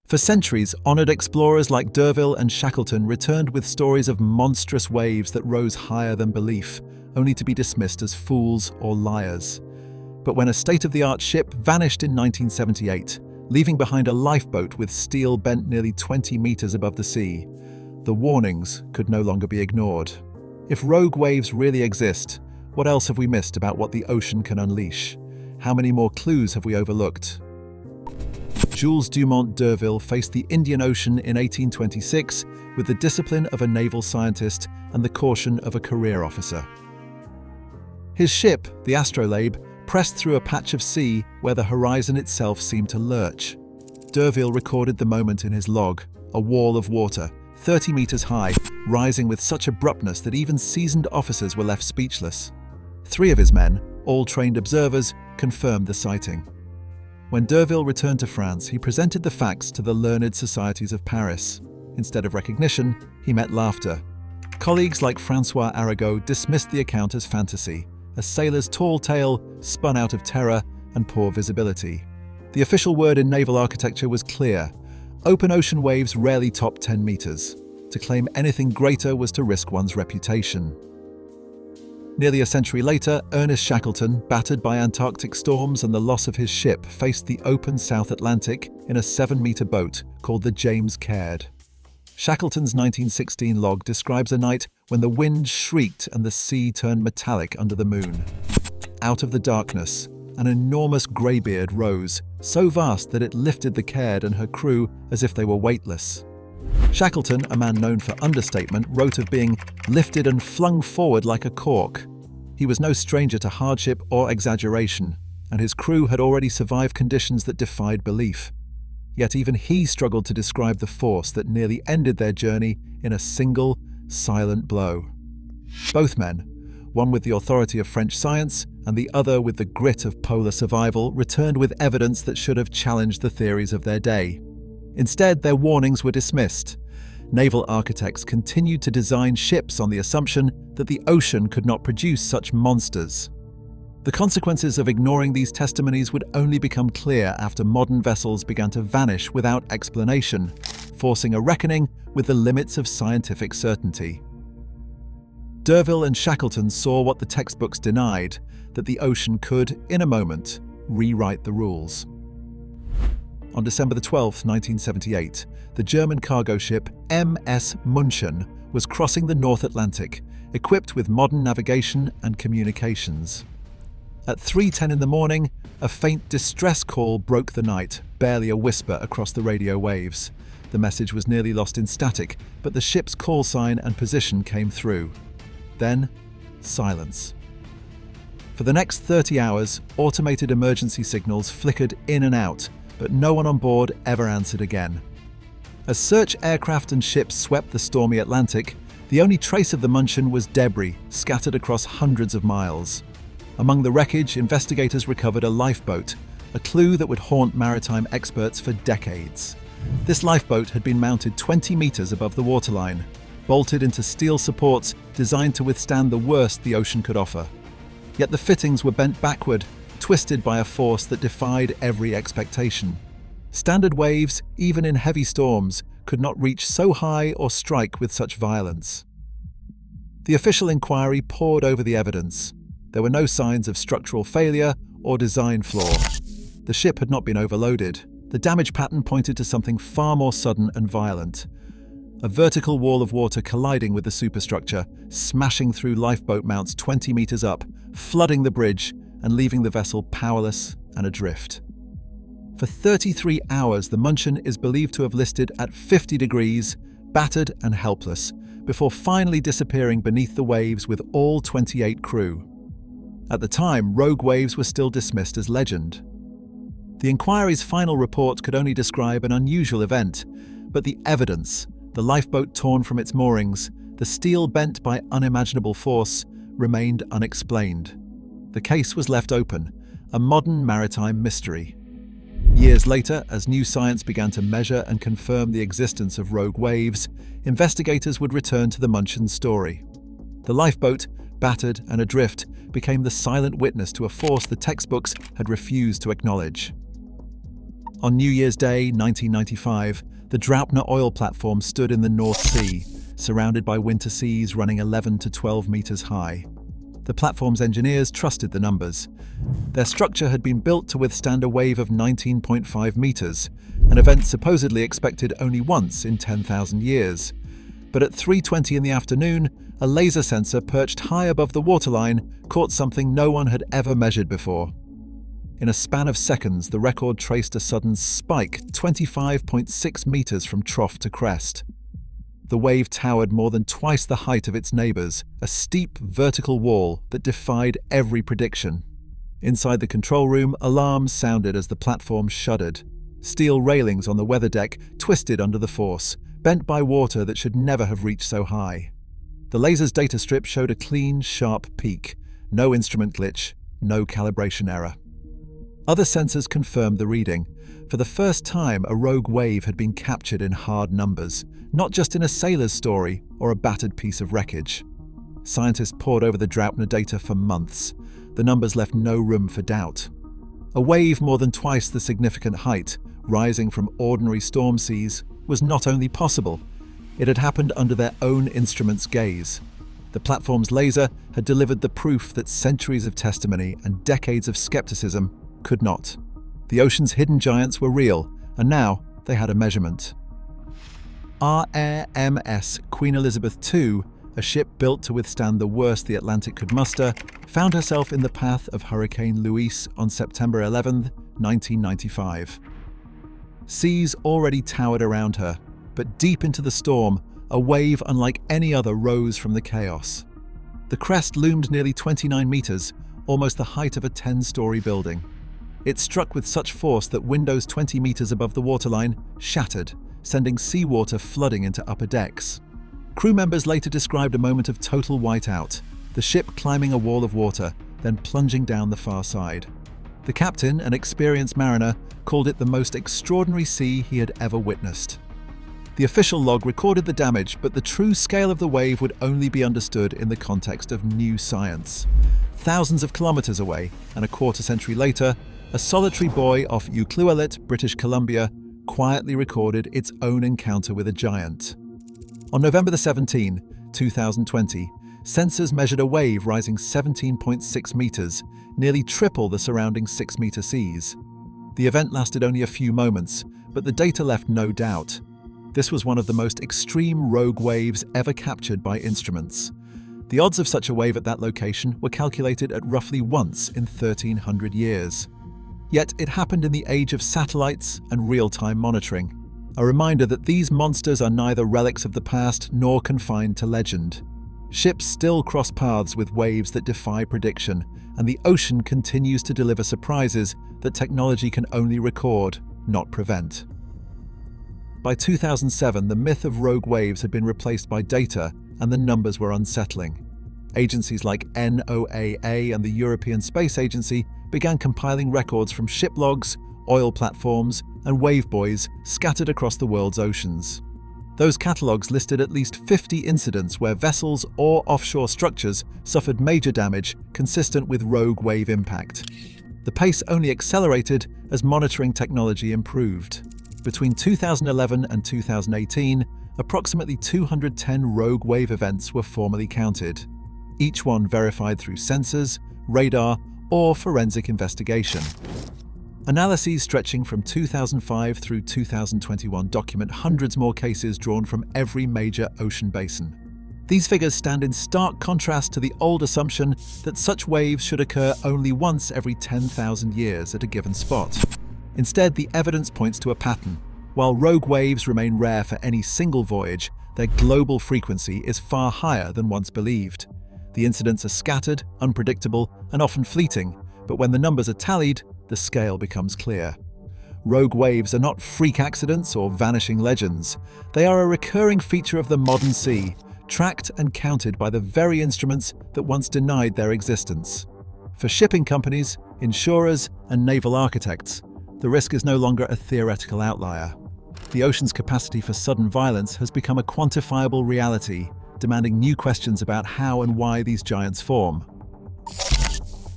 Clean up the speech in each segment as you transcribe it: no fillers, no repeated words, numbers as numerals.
For centuries, honored explorers like D'Urville and Shackleton returned with stories of monstrous waves that rose higher than belief, only to be dismissed as fools or liars. But when a state-of-the-art ship vanished in 1978, leaving behind a lifeboat with steel bent nearly 20 meters above the sea, the warnings could no longer be ignored. If rogue waves really exist, what else have we missed about what the ocean can unleash? How many more clues have we overlooked? Jules Dumont d'Urville faced the Indian Ocean in 1826 with the discipline of a naval scientist and the caution of a career officer. His ship, the Astrolabe, pressed through a patch of sea where the horizon itself seemed to lurch. D'Urville recorded the moment in his log, a wall of water, 30 meters high, rising with such abruptness that even seasoned officers were left speechless. 3 of his men, all trained observers, confirmed the sighting. When D'Urville returned to France, he presented the facts to the learned societies of Paris. Instead of recognition, he met laughter. Colleagues like François Arago dismissed the account as fantasy, a sailor's tall tale spun out of terror and poor visibility. The official word in naval architecture was clear: open ocean waves rarely top 10 meters. To claim anything greater was to risk one's reputation. Nearly a century later, Ernest Shackleton, battered by Antarctic storms and the loss of his ship, faced the open South Atlantic in a 7-meter boat called the James Caird. Shackleton's 1916 log describes a night when the wind shrieked and the sea turned metallic under the moon. Out of the darkness, an enormous greybeard rose, so vast that it lifted the Caird and her crew as if they were weightless. Shackleton, a man known for understatement, wrote of being lifted and flung forward like a cork. He was no stranger to hardship or exaggeration, and his crew had already survived conditions that defied belief. Yet even he struggled to describe the force that nearly ended their journey in a single, silent blow. Both men, one with the authority of French science and the other with the grit of polar survival, returned with evidence that should have challenged the theories of their day. Instead, their warnings were dismissed. Naval architects continued to design ships on the assumption that the ocean could not produce such monsters. The consequences of ignoring these testimonies would only become clear after modern vessels began to vanish without explanation, forcing a reckoning with the limits of scientific certainty. D'Urville and Shackleton saw what the textbooks denied, that the ocean could, in a moment, rewrite the rules. On December 12, 1978, the German cargo ship MS München was crossing the North Atlantic, equipped with modern navigation and communications. At 3:10 in the morning, a faint distress call broke the night, barely a whisper across the radio waves. The message was nearly lost in static, but the ship's call sign and position came through. Then, silence. For the next 30 hours, automated emergency signals flickered in and out, but no one on board ever answered again. As search aircraft and ships swept the stormy Atlantic, the only trace of the München was debris scattered across hundreds of miles. Among the wreckage, investigators recovered a lifeboat, a clue that would haunt maritime experts for decades. This lifeboat had been mounted 20 meters above the waterline, bolted into steel supports designed to withstand the worst the ocean could offer. Yet the fittings were bent backward, twisted by a force that defied every expectation. Standard waves, even in heavy storms, could not reach so high or strike with such violence. The official inquiry pored over the evidence. There were no signs of structural failure or design flaw. The ship had not been overloaded. The damage pattern pointed to something far more sudden and violent. A vertical wall of water colliding with the superstructure, smashing through lifeboat mounts 20 meters up, flooding the bridge and leaving the vessel powerless and adrift. For 33 hours, the München is believed to have listed at 50 degrees, battered and helpless, before finally disappearing beneath the waves with all 28 crew. At the time, rogue waves were still dismissed as legend. The inquiry's final report could only describe an unusual event, but the evidence, the lifeboat torn from its moorings, the steel bent by unimaginable force, remained unexplained. The case was left open, a modern maritime mystery. Years later, as new science began to measure and confirm the existence of rogue waves, investigators would return to the München story. The lifeboat, battered and adrift, became the silent witness to a force the textbooks had refused to acknowledge. On New Year's Day, 1995, the Draupner oil platform stood in the North Sea, surrounded by winter seas running 11 to 12 meters high. The platform's engineers trusted the numbers. Their structure had been built to withstand a wave of 19.5 meters, an event supposedly expected only once in 10,000 years. But at 3:20 in the afternoon, a laser sensor perched high above the waterline caught something no one had ever measured before. In a span of seconds, the record traced a sudden spike 25.6 meters from trough to crest. The wave towered more than twice the height of its neighbors, a steep vertical wall that defied every prediction. Inside the control room, alarms sounded as the platform shuddered. Steel railings on the weather deck twisted under the force, bent by water that should never have reached so high. The laser's data strip showed a clean, sharp peak. No instrument glitch, no calibration error. Other sensors confirmed the reading. For the first time, a rogue wave had been captured in hard numbers, not just in a sailor's story or a battered piece of wreckage. Scientists pored over the Draupner data for months. The numbers left no room for doubt. A wave more than twice the significant height, rising from ordinary storm seas, was not only possible, it had happened under their own instrument's gaze. The platform's laser had delivered the proof that centuries of testimony and decades of skepticism could not. The ocean's hidden giants were real, and now they had a measurement. RMS Queen Elizabeth II, a ship built to withstand the worst the Atlantic could muster, found herself in the path of Hurricane Luis on September 11, 1995. Seas already towered around her, but deep into the storm, a wave unlike any other rose from the chaos. The crest loomed nearly 29 meters, almost the height of a 10-story building. It struck with such force that windows 20 meters above the waterline shattered, sending seawater flooding into upper decks. Crew members later described a moment of total whiteout, the ship climbing a wall of water, then plunging down the far side. The captain, an experienced mariner, called it the most extraordinary sea he had ever witnessed. The official log recorded the damage, but the true scale of the wave would only be understood in the context of new science. Thousands of kilometers away, and a quarter-century later, a solitary boy off Ucluelet, British Columbia, quietly recorded its own encounter with a giant. On November 17, 2020, sensors measured a wave rising 17.6 meters, nearly triple the surrounding 6-meter seas. The event lasted only a few moments, but the data left no doubt. This was one of the most extreme rogue waves ever captured by instruments. The odds of such a wave at that location were calculated at roughly once in 1,300 years. Yet it happened in the age of satellites and real-time monitoring, a reminder that these monsters are neither relics of the past nor confined to legend. Ships still cross paths with waves that defy prediction, and the ocean continues to deliver surprises that technology can only record, not prevent. By 2007, the myth of rogue waves had been replaced by data, and the numbers were unsettling. Agencies like NOAA and the European Space Agency began compiling records from ship logs, oil platforms, and wave buoys scattered across the world's oceans. Those catalogues listed at least 50 incidents where vessels or offshore structures suffered major damage consistent with rogue wave impact. The pace only accelerated as monitoring technology improved. Between 2011 and 2018, approximately 210 rogue wave events were formally counted, each one verified through sensors, radar, or forensic investigation. Analyses stretching from 2005 through 2021 document hundreds more cases drawn from every major ocean basin. These figures stand in stark contrast to the old assumption that such waves should occur only once every 10,000 years at a given spot. Instead, the evidence points to a pattern. While rogue waves remain rare for any single voyage, their global frequency is far higher than once believed. The incidents are scattered, unpredictable, and often fleeting, but when the numbers are tallied, the scale becomes clear. Rogue waves are not freak accidents or vanishing legends. They are a recurring feature of the modern sea, tracked and counted by the very instruments that once denied their existence. For shipping companies, insurers, and naval architects, the risk is no longer a theoretical outlier. The ocean's capacity for sudden violence has become a quantifiable reality, demanding new questions about how and why these giants form.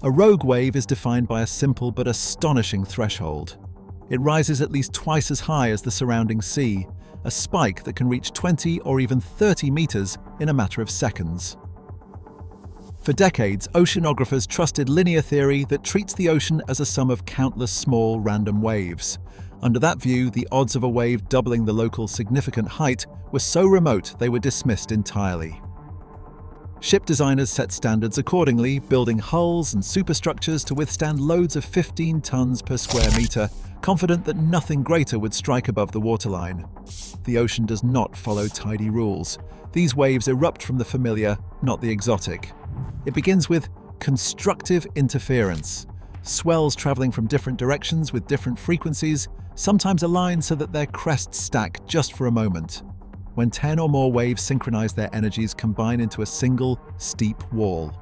A rogue wave is defined by a simple but astonishing threshold. It rises at least twice as high as the surrounding sea, a spike that can reach 20 or even 30 meters in a matter of seconds. For decades, oceanographers trusted linear theory that treats the ocean as a sum of countless small, random waves. Under that view, the odds of a wave doubling the local significant height were so remote they were dismissed entirely. Ship designers set standards accordingly, building hulls and superstructures to withstand loads of 15 tons per square meter, confident that nothing greater would strike above the waterline. The ocean does not follow tidy rules. These waves erupt from the familiar, not the exotic. It begins with constructive interference. Swells traveling from different directions with different frequencies, sometimes aligned so that their crests stack just for a moment. When 10 or more waves synchronize their energies combine into a single, steep wall.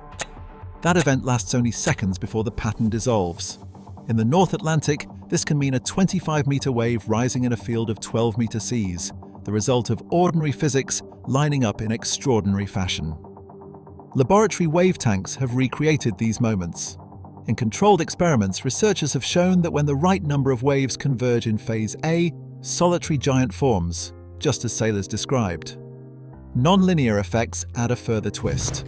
That event lasts only seconds before the pattern dissolves. In the North Atlantic, this can mean a 25-meter wave rising in a field of 12-meter seas, the result of ordinary physics lining up in extraordinary fashion. Laboratory wave tanks have recreated these moments. In controlled experiments, researchers have shown that when the right number of waves converge in phase A, solitary giant forms, just as sailors described. Non-linear effects add a further twist.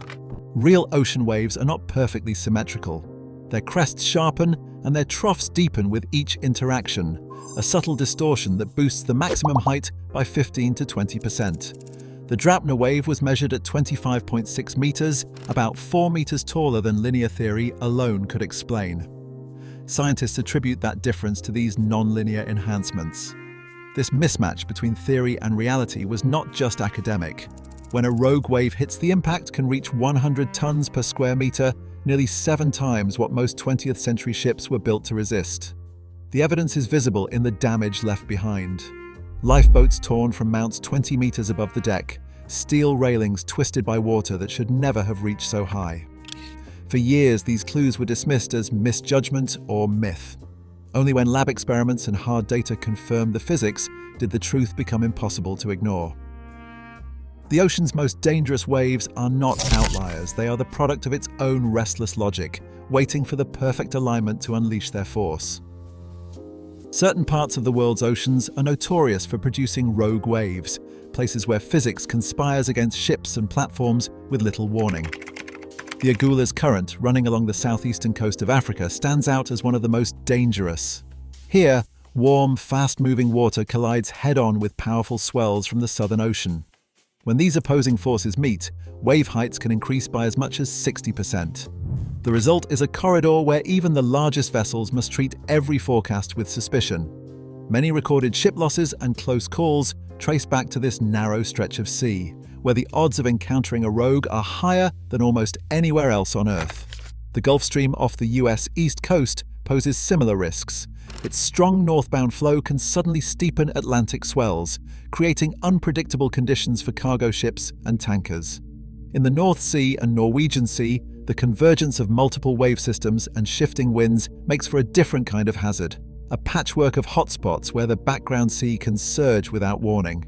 Real ocean waves are not perfectly symmetrical. Their crests sharpen and their troughs deepen with each interaction, a subtle distortion that boosts the maximum height by 15 to 20%. The Draupner wave was measured at 25.6 meters, about 4 meters taller than linear theory alone could explain. Scientists attribute that difference to these non-linear enhancements. This mismatch between theory and reality was not just academic. When a rogue wave hits, the impact can reach 100 tons per square meter, nearly 7 times what most 20th century ships were built to resist. The evidence is visible in the damage left behind. Lifeboats torn from mounts 20 meters above the deck, steel railings twisted by water that should never have reached so high. For years, these clues were dismissed as misjudgment or myth. Only when lab experiments and hard data confirmed the physics did the truth become impossible to ignore. The ocean's most dangerous waves are not outliers. They are the product of its own restless logic, waiting for the perfect alignment to unleash their force. Certain parts of the world's oceans are notorious for producing rogue waves, places where physics conspires against ships and platforms with little warning. The Agulhas Current, running along the southeastern coast of Africa, stands out as one of the most dangerous. Here, warm, fast-moving water collides head-on with powerful swells from the Southern Ocean. When these opposing forces meet, wave heights can increase by as much as 60%. The result is a corridor where even the largest vessels must treat every forecast with suspicion. Many recorded ship losses and close calls trace back to this narrow stretch of sea, where the odds of encountering a rogue are higher than almost anywhere else on Earth. The Gulf Stream off the US East Coast poses similar risks. Its strong northbound flow can suddenly steepen Atlantic swells, creating unpredictable conditions for cargo ships and tankers. In the North Sea and Norwegian Sea, the convergence of multiple wave systems and shifting winds makes for a different kind of hazard, a patchwork of hotspots where the background sea can surge without warning.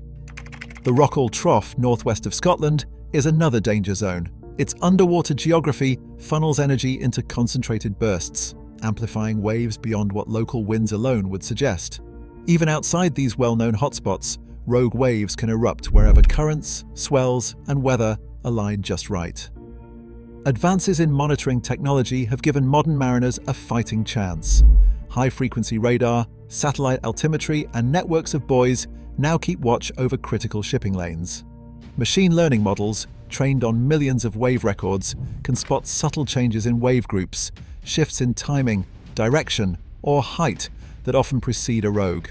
The Rockall Trough, northwest of Scotland, is another danger zone. Its underwater geography funnels energy into concentrated bursts, amplifying waves beyond what local winds alone would suggest. Even outside these well-known hotspots, rogue waves can erupt wherever currents, swells, and weather align just right. Advances in monitoring technology have given modern mariners a fighting chance. High-frequency radar, satellite altimetry, and networks of buoys now keep watch over critical shipping lanes. Machine learning models, trained on millions of wave records, can spot subtle changes in wave groups, shifts in timing, direction, or height that often precede a rogue.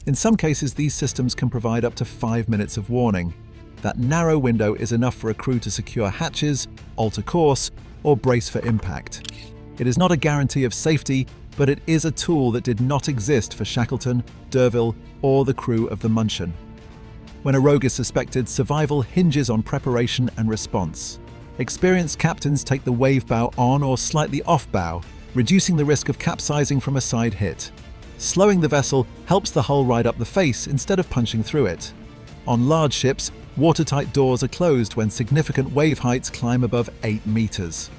In some cases, these systems can provide up to 5 minutes of warning. That narrow window is enough for a crew to secure hatches, alter course, or brace for impact. It is not a guarantee of safety, but it is a tool that did not exist for Shackleton, D'Urville, or the crew of the München. When a rogue is suspected, survival hinges on preparation and response. Experienced captains take the wave bow on or slightly off bow, reducing the risk of capsizing from a side hit. Slowing the vessel helps the hull ride up the face instead of punching through it. On large ships, watertight doors are closed when significant wave heights climb above 8 meters.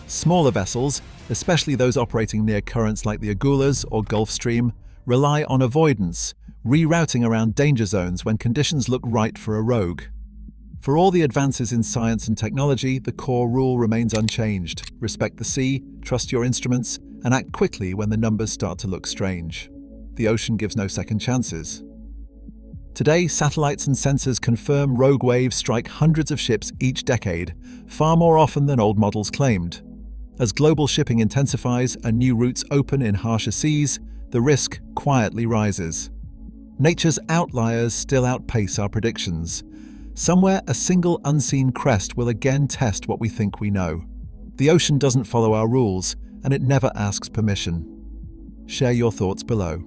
Smaller vessels, especially those operating near currents like the Agulhas or Gulf Stream, rely on avoidance, rerouting around danger zones when conditions look right for a rogue. For all the advances in science and technology, the core rule remains unchanged. Respect the sea, trust your instruments, and act quickly when the numbers start to look strange. The ocean gives no second chances. Today, satellites and sensors confirm rogue waves strike hundreds of ships each decade, far more often than old models claimed. As global shipping intensifies and new routes open in harsher seas, the risk quietly rises. Nature's outliers still outpace our predictions. Somewhere, a single unseen crest will again test what we think we know. The ocean doesn't follow our rules, and it never asks permission. Share your thoughts below.